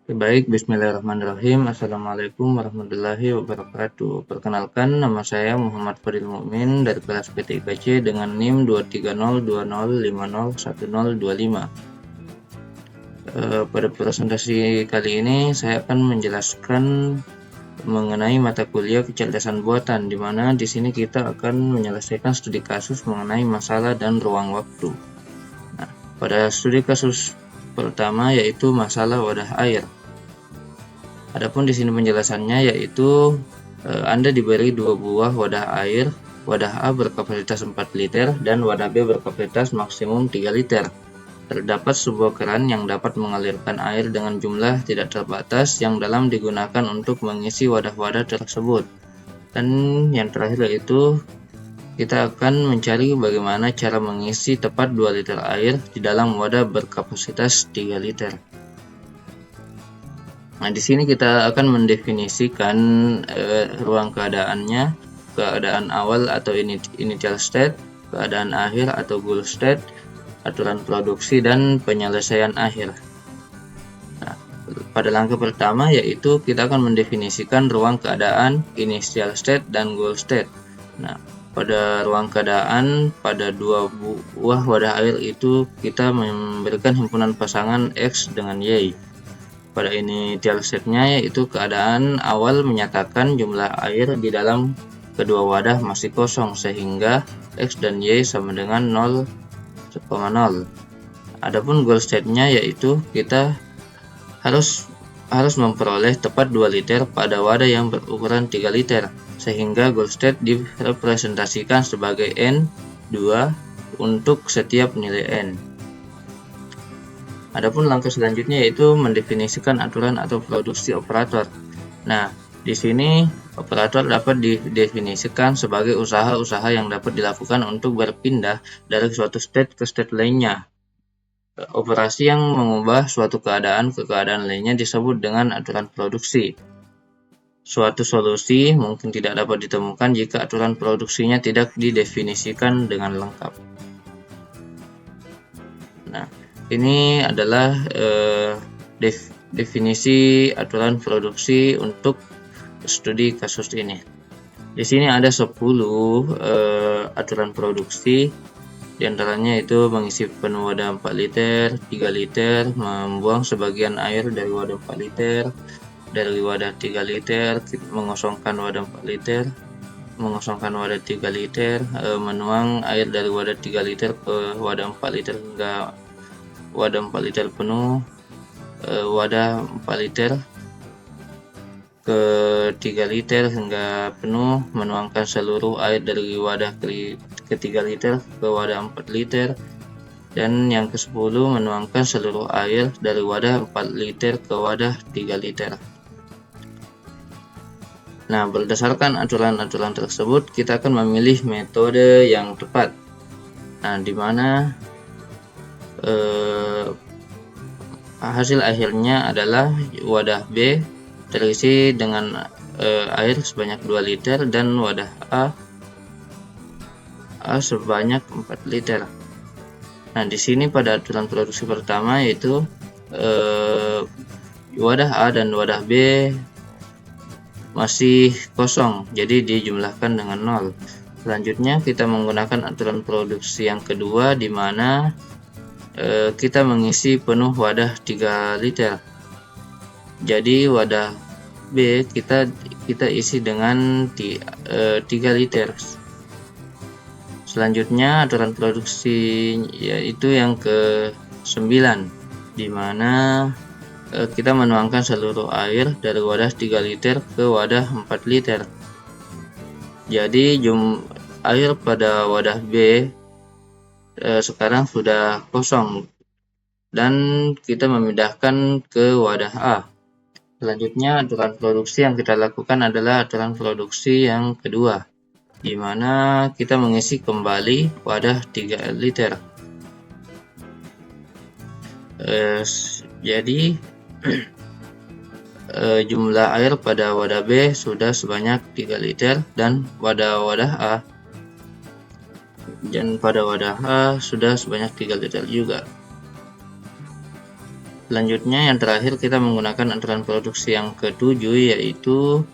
Baik, bismillahirrahmanirrahim. Assalamualaikum warahmatullahi wabarakatuh. Perkenalkan, nama saya Muhammad Fadil Mukmin dari kelas PTIPC dengan NIM 23020501025. Pada presentasi kali ini saya akan menjelaskan mengenai mata kuliah kecerdasan buatan, di mana di sini kita akan menyelesaikan studi kasus mengenai masalah dan ruang waktu. Nah, pada studi kasus pertama yaitu masalah wadah air. Adapun di sini penjelasannya yaitu Anda diberi dua buah wadah air, wadah A berkapasitas 4 liter dan wadah B berkapasitas maksimum 3 liter. Terdapat sebuah keran yang dapat mengalirkan air dengan jumlah tidak terbatas yang dalam digunakan untuk mengisi wadah-wadah tersebut. Dan yang terakhir yaitu kita akan mencari bagaimana cara mengisi tepat 2 liter air di dalam wadah berkapasitas 3 liter. Nah, di sini kita akan mendefinisikan ruang keadaannya, keadaan awal atau initial state, keadaan akhir atau goal state, aturan produksi, dan penyelesaian akhir. Nah, pada langkah pertama yaitu kita akan mendefinisikan ruang keadaan, initial state, dan goal state. Nah, pada ruang keadaan, pada dua buah wadah air itu kita memberikan himpunan pasangan X dengan Y. Pada initial state-nya yaitu keadaan awal menyatakan jumlah air di dalam kedua wadah masih kosong sehingga X dan Y sama dengan 0,0. Adapun goal state-nya yaitu kita harus memperoleh tepat 2 liter pada wadah yang berukuran 3 liter sehingga goal state direpresentasikan sebagai N2 untuk setiap nilai N. Adapun langkah selanjutnya yaitu mendefinisikan aturan atau produksi operator. Nah, di sini operator dapat didefinisikan sebagai usaha-usaha yang dapat dilakukan untuk berpindah dari suatu state ke state lainnya. Operasi yang mengubah suatu keadaan ke keadaan lainnya disebut dengan aturan produksi. Suatu solusi mungkin tidak dapat ditemukan jika aturan produksinya tidak didefinisikan dengan lengkap. Nah, ini adalah definisi aturan produksi untuk studi kasus ini. Di sini ada 10 aturan produksi, diantaranya itu mengisi penuh wadah 4 liter, 3 liter, membuang sebagian air dari wadah 4 liter, dari wadah 3 liter, mengosongkan wadah 4 liter, mengosongkan wadah 3 liter, menuang air dari wadah 3 liter ke wadah 4 liter hingga wadah 4 liter penuh, wadah 4 liter ke 3 liter hingga penuh, menuangkan seluruh air dari wadah ke 3 liter ke wadah 4 liter, dan yang ke-10 menuangkan seluruh air dari wadah 4 liter ke wadah 3 liter. Nah, berdasarkan aturan-aturan tersebut kita akan memilih metode yang tepat. Nah, di mana hasil akhirnya adalah wadah B terisi dengan air sebanyak 2 liter dan wadah A sebanyak 4 liter. Nah, di sini pada aturan produksi pertama yaitu wadah A dan wadah B masih kosong, jadi dijumlahkan dengan 0. Selanjutnya kita menggunakan aturan produksi yang kedua di mana kita mengisi penuh wadah 3 liter. Jadi wadah B kita isi dengan 3 liter. Selanjutnya aturan produksi yaitu yang ke-9 di mana kita menuangkan seluruh air dari wadah 3 liter ke wadah 4 liter. Jadi air pada wadah B sekarang sudah kosong dan kita memindahkan ke wadah A. Selanjutnya aturan produksi yang kita lakukan adalah aturan produksi yang kedua, di mana kita mengisi kembali wadah 3 liter. Jadi jumlah air pada wadah B sudah sebanyak 3 liter dan pada wadah A sudah sebanyak 3 liter juga. Selanjutnya yang terakhir kita menggunakan aturan produksi yang ke-7, yaitu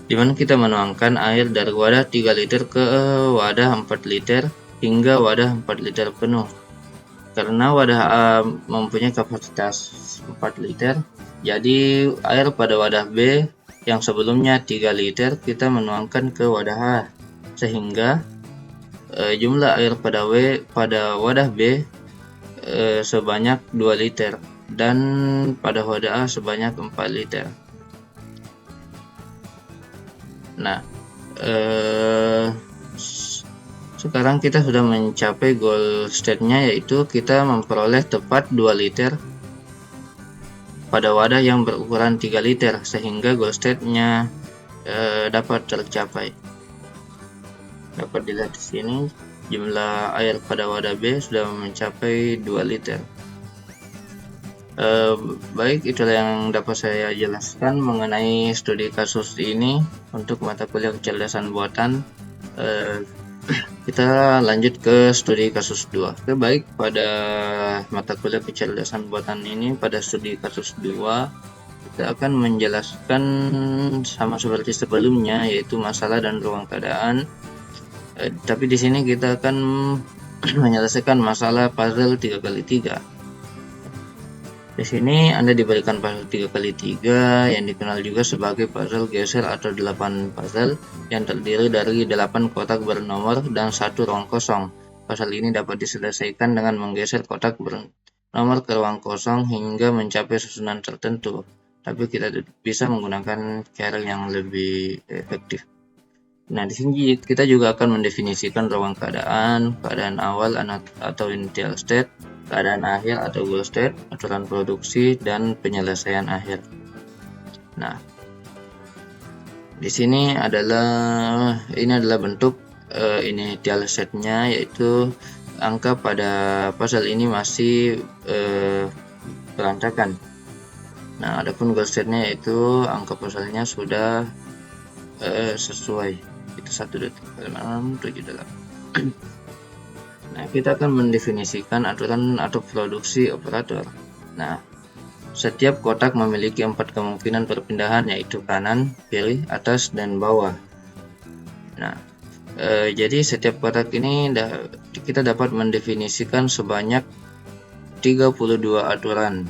dimana kita menuangkan air dari wadah 3 liter ke wadah 4 liter hingga wadah 4 liter penuh. Karena wadah A mempunyai kapasitas 4 liter, jadi air pada wadah B yang sebelumnya 3 liter kita menuangkan ke wadah A, sehingga jumlah air pada wadah B sebanyak 2 liter dan pada wadah A sebanyak 4 liter. Nah, sekarang kita sudah mencapai goal state-nya, yaitu kita memperoleh tepat 2 liter pada wadah yang berukuran 3 liter, sehingga goal state-nya dapat tercapai. Dapat dilihat di sini, jumlah air pada wadah B sudah mencapai 2 liter. Baik, itulah yang dapat saya jelaskan mengenai studi kasus ini untuk mata kuliah kecerdasan buatan. Kita lanjut ke studi kasus 2. Oke, baik, pada mata kuliah kecerdasan buatan ini, pada studi kasus 2 kita akan menjelaskan sama seperti sebelumnya, yaitu masalah dan ruang keadaan. Tapi di sini kita akan menyelesaikan masalah puzzle 3x3. Di sini Anda diberikan puzzle 3x3 yang dikenal juga sebagai puzzle geser atau 8 puzzle yang terdiri dari 8 kotak bernomor dan 1 ruang kosong. Puzzle ini dapat diselesaikan dengan menggeser kotak bernomor ke ruang kosong hingga mencapai susunan tertentu, tapi kita bisa menggunakan cara yang lebih efektif. Nah, di sini kita juga akan mendefinisikan ruang keadaan awal atau initial state, keadaan akhir atau goal state, aturan produksi, dan penyelesaian akhir. Nah, di sini adalah bentuk initial state-nya, yaitu angka pada puzzle ini masih berantakan. Nah, adapun goal state-nya yaitu angka puzzle-nya sudah sesuai. Itu 1, 2, 3, 5, 6, 7, 8. Nah, kita akan mendefinisikan aturan atau produksi operator. Nah, setiap kotak memiliki 4 kemungkinan perpindahan, yaitu kanan, kiri, atas, dan bawah. Nah, jadi setiap kotak ini kita dapat mendefinisikan sebanyak 32 aturan.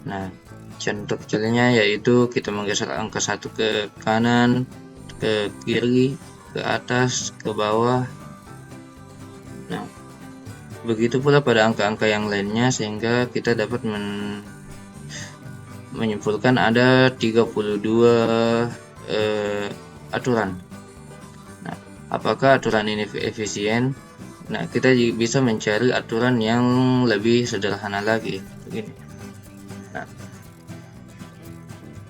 Nah, contoh kecilnya yaitu kita menggeser angka 1 ke kanan, ke kiri, ke atas, ke bawah. Nah, begitu pula pada angka-angka yang lainnya, sehingga kita dapat menyimpulkan ada 32 aturan. Nah, apakah aturan ini efisien? Nah, kita bisa mencari aturan yang lebih sederhana lagi. Begini. Nah,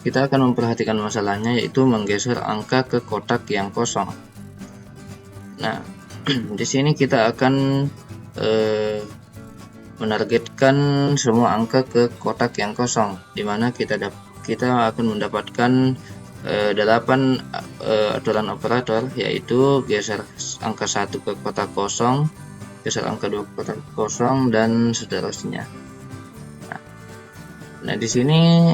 kita akan memperhatikan masalahnya, yaitu menggeser angka ke kotak yang kosong. Nah, di sini kita akan menargetkan semua angka ke kotak yang kosong, di mana kita akan mendapatkan 8 aturan operator, yaitu geser angka 1 ke kotak kosong, geser angka 2 ke kotak kosong, dan seterusnya. Nah, di sini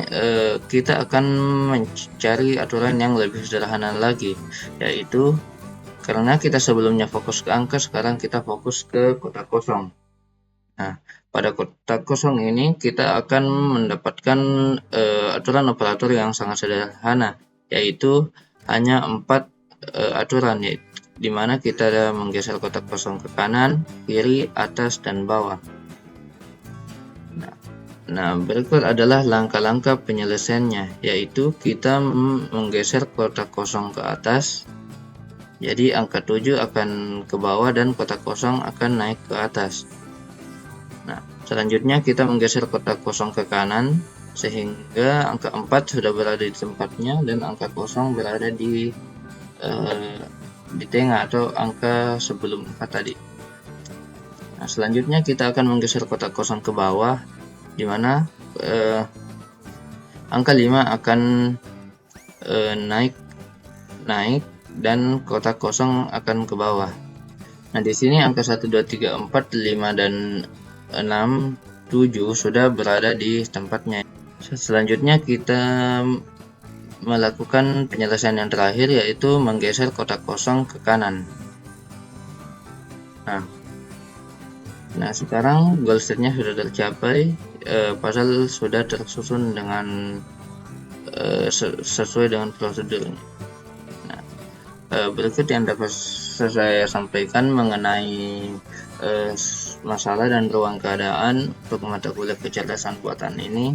kita akan mencari aturan yang lebih sederhana lagi, yaitu karena kita sebelumnya fokus ke angka, sekarang kita fokus ke kotak kosong. Nah, pada kotak kosong ini kita akan mendapatkan aturan operator yang sangat sederhana, yaitu hanya 4 aturan, yaitu di mana kita menggeser kotak kosong ke kanan, kiri, atas, dan bawah. Nah, berikut adalah langkah-langkah penyelesaiannya, yaitu kita menggeser kotak kosong ke atas. Jadi angka 7 akan ke bawah dan kotak kosong akan naik ke atas. Nah, selanjutnya kita menggeser kotak kosong ke kanan, sehingga angka 4 sudah berada di tempatnya dan angka kosong berada di tengah atau angka sebelum 4 tadi. Nah, selanjutnya kita akan menggeser kotak kosong ke bawah, di mana angka 5 akan naik dan kotak kosong akan ke bawah. Nah, di sini angka 1, 2, 3, 4, 5, dan 6 7 sudah berada di tempatnya. Selanjutnya kita melakukan penyelesaian yang terakhir, yaitu menggeser kotak kosong ke kanan. Nah sekarang goal state-nya sudah tercapai, puzzle sudah tersusun dengan sesuai dengan prosedurnya. Nah, berikut yang dapat saya sampaikan mengenai masalah dan ruang keadaan untuk mata kuliah kecerdasan buatan ini.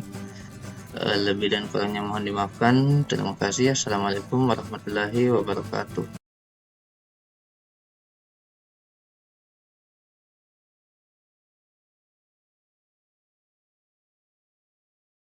Lebih dan kurangnya mohon dimaafkan. Terima kasih. Assalamualaikum warahmatullahi wabarakatuh.